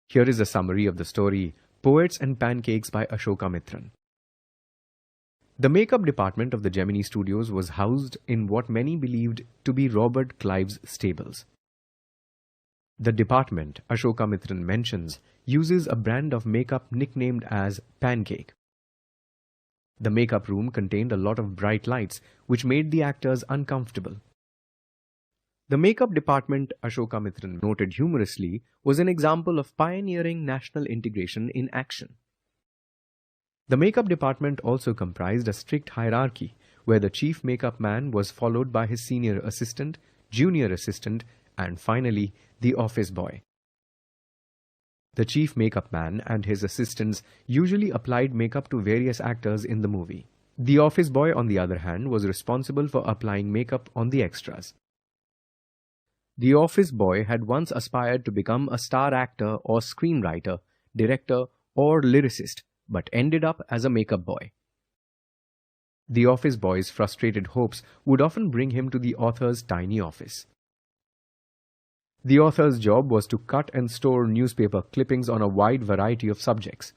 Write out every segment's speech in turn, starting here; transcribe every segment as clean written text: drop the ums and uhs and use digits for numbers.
Here is a summary of the story, Poets and Pancakes by Ashoka Mitran. The makeup department of the Gemini Studios was housed in what many believed to be Robert Clive's stables. The department, Ashoka Mitran mentions, uses a brand of makeup nicknamed as Pancake. The makeup room contained a lot of bright lights, which made the actors uncomfortable. The makeup department, Ashoka Mitran noted humorously, was an example of pioneering national integration in action. The makeup department also comprised a strict hierarchy, where the chief makeup man was followed by his senior assistant, junior assistant, and finally, the office boy. The chief makeup man and his assistants usually applied makeup to various actors in the movie. The office boy, on the other hand, was responsible for applying makeup on the extras. The office boy had once aspired to become a star actor or screenwriter, director, or lyricist, but ended up as a makeup boy. The office boy's frustrated hopes would often bring him to the author's tiny office. The author's job was to cut and store newspaper clippings on a wide variety of subjects.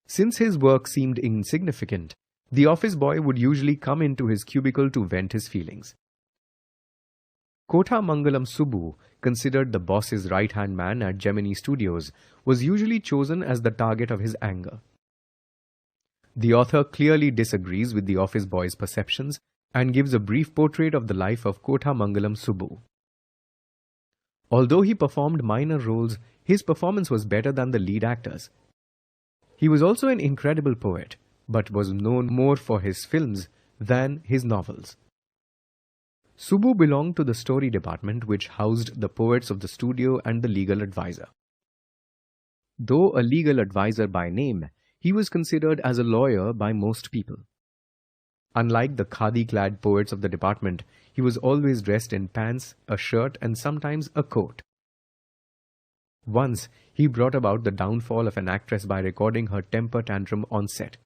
Since his work seemed insignificant, the office boy would usually come into his cubicle to vent his feelings. Kothamangalam Subbu, considered the boss's right-hand man at Gemini Studios, was usually chosen as the target of his anger. The author clearly disagrees with the office boy's perceptions and gives a brief portrait of the life of Kothamangalam Subbu. Although he performed minor roles, his performance was better than the lead actors. He was also an incredible poet, but was known more for his films than his novels. Subbu belonged to the story department, which housed the poets of the studio and the legal advisor. Though a legal advisor by name, he was considered as a lawyer by most people. Unlike the khadi-clad poets of the department, he was always dressed in pants, a shirt, and sometimes a coat. Once, he brought about the downfall of an actress by recording her temper tantrum on set.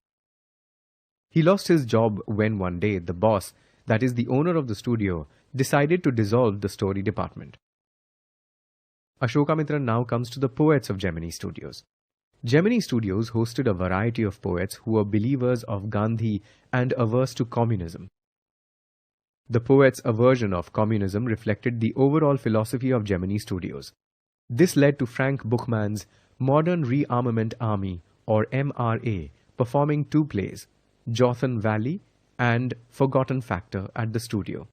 He lost his job when one day the boss, that is the owner of the studio, decided to dissolve the story department. Ashoka Mitran now comes to the poets of Gemini Studios. Gemini Studios hosted a variety of poets who were believers of Gandhi and averse to communism. The poets' aversion of communism reflected the overall philosophy of Gemini Studios. This led to Frank Buchmann's Modern Rearmament Army, or MRA, performing two plays, Jotham Valley and Forgotten Factor, at the studio.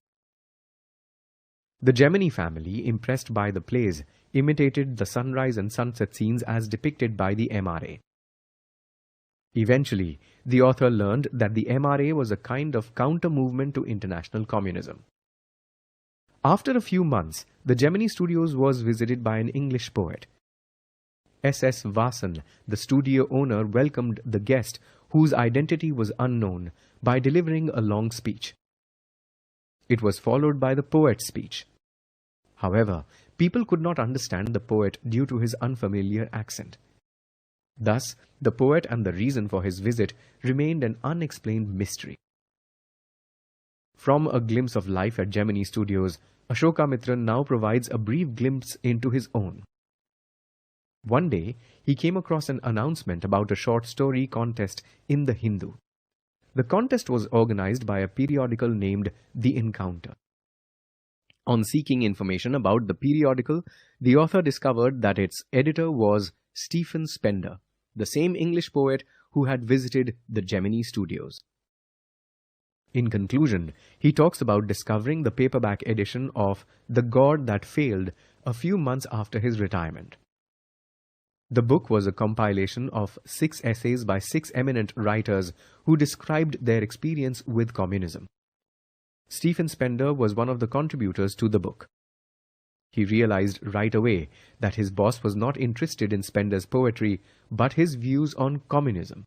The Gemini family, impressed by the plays, imitated the sunrise and sunset scenes as depicted by the MRA. Eventually, the author learned that the MRA was a kind of counter-movement to international communism. After a few months, the Gemini Studios was visited by an English poet. S.S. Vasan, the studio owner, welcomed the guest, whose identity was unknown, by delivering a long speech. It was followed by the poet's speech. However, people could not understand the poet due to his unfamiliar accent. Thus, the poet and the reason for his visit remained an unexplained mystery. From a glimpse of life at Gemini Studios, Ashoka Mitran now provides a brief glimpse into his own. One day, he came across an announcement about a short story contest in The Hindu. The contest was organized by a periodical named The Encounter. On seeking information about the periodical, the author discovered that its editor was Stephen Spender, the same English poet who had visited the Gemini Studios. In conclusion, he talks about discovering the paperback edition of The God That Failed a few months after his retirement. The book was a compilation of 6 essays by 6 eminent writers who described their experience with communism. Stephen Spender was one of the contributors to the book. He realized right away that his boss was not interested in Spender's poetry, but his views on communism.